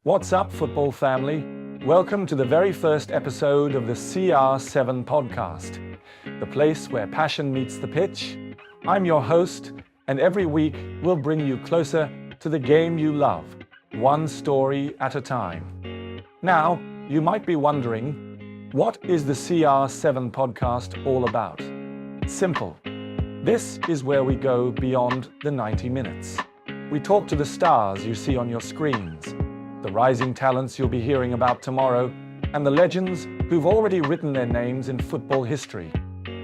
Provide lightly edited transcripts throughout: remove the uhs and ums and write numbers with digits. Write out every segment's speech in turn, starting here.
What's up, football family? Welcome to the very first episode of the CR7 podcast, the place where passion meets the pitch. I'm your host, and every week we'll bring you closer to the game you love, one story at a time. Now, you might be wondering, what is the CR7 podcast all about? Simple. This is where we go beyond the 90 minutes. We talk to the stars you see on your screens, the rising talents you'll be hearing about tomorrow, and the legends who've already written their names in football history.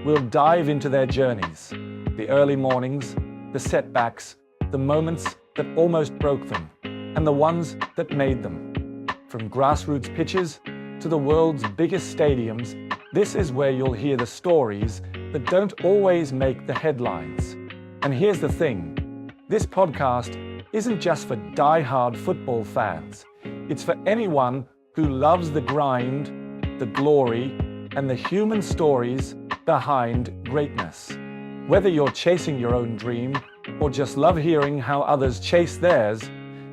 We'll dive into their journeys, the early mornings, the setbacks, the moments that almost broke them, and the ones that made them. From grassroots pitches to the world's biggest stadiums, this is where you'll hear the stories that don't always make the headlines. And here's the thing, this podcast isn't just for die-hard football fans. It's for anyone who loves the grind, the glory, and the human stories behind greatness. Whether you're chasing your own dream or just love hearing how others chase theirs,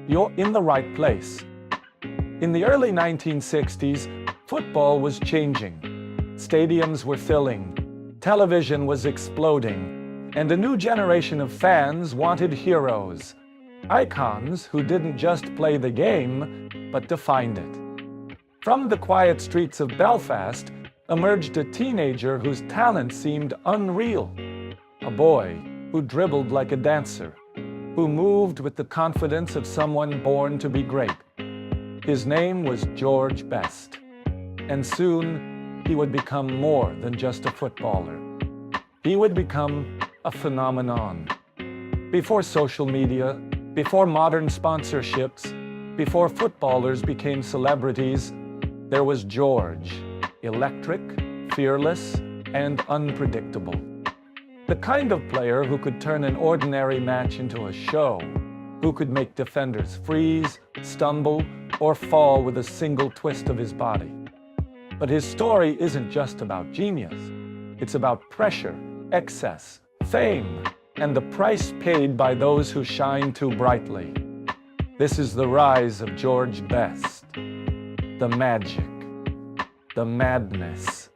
you're in the right place. In the early 1960s, football was changing. Stadiums were filling, television was exploding, and a new generation of fans wanted heroes. Icons who didn't just play the game, but defined it. From the quiet streets of Belfast emerged a teenager whose talent seemed unreal. A boy who dribbled like a dancer, who moved with the confidence of someone born to be great. His name was George Best, and soon he would become more than just a footballer. He would become a phenomenon. Before social media, before modern sponsorships, before footballers became celebrities, there was George, electric, fearless, and unpredictable. The kind of player who could turn an ordinary match into a show, who could make defenders freeze, stumble, or fall with a single twist of his body. But his story isn't just about genius. It's about pressure, excess, fame, and the price paid by those who shine too brightly. This is the rise of George Best. The magic, the madness,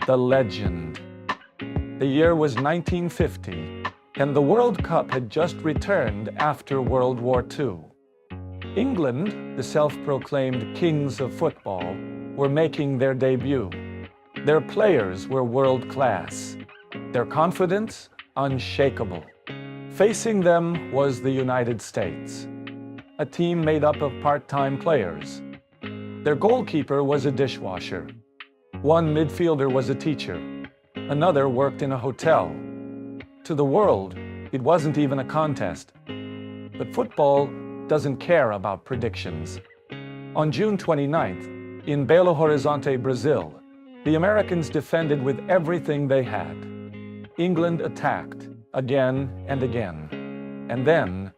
the legend. The year was 1950, and the World Cup had just returned after World War II. England, the self-proclaimed kings of football, were making their debut. Their players were world-class, their confidence unshakable. Facing them was the United States, a team made up of part-time players. Their goalkeeper was a dishwasher. One midfielder was a teacher. Another worked in a hotel. To the world, it wasn't even a contest. But football doesn't care about predictions. On June 29th, in Belo Horizonte, Brazil, the Americans defended with everything they had. England attacked again and again. And then,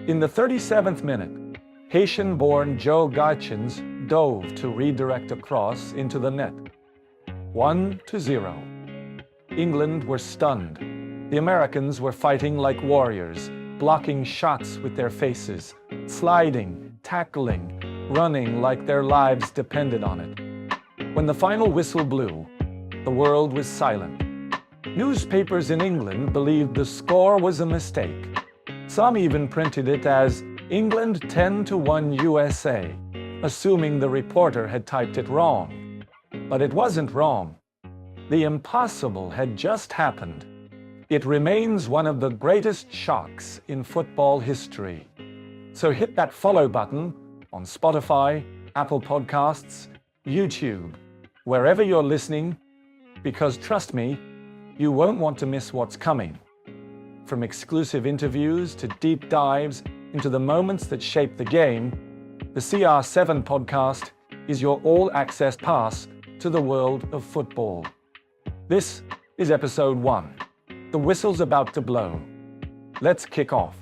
in the 37th minute, Haitian-born Gaetjens dove to redirect a cross into the net. 1-0. England were stunned. The Americans were fighting like warriors, blocking shots with their faces, sliding, tackling, running like their lives depended on it. When the final whistle blew, the world was silent. Newspapers in England believed the score was a mistake. Some even printed it as England 10-1 USA, assuming the reporter had typed it wrong. But it wasn't wrong. The impossible had just happened. It remains one of the greatest shocks in football history. So hit that follow button on Spotify, Apple Podcasts, YouTube, wherever you're listening, because trust me, you won't want to miss what's coming. From exclusive interviews to deep dives into the moments that shape the game, the CR7 podcast is your all-access pass to the world of football. This is episode 1. The whistle's about to blow. Let's kick off.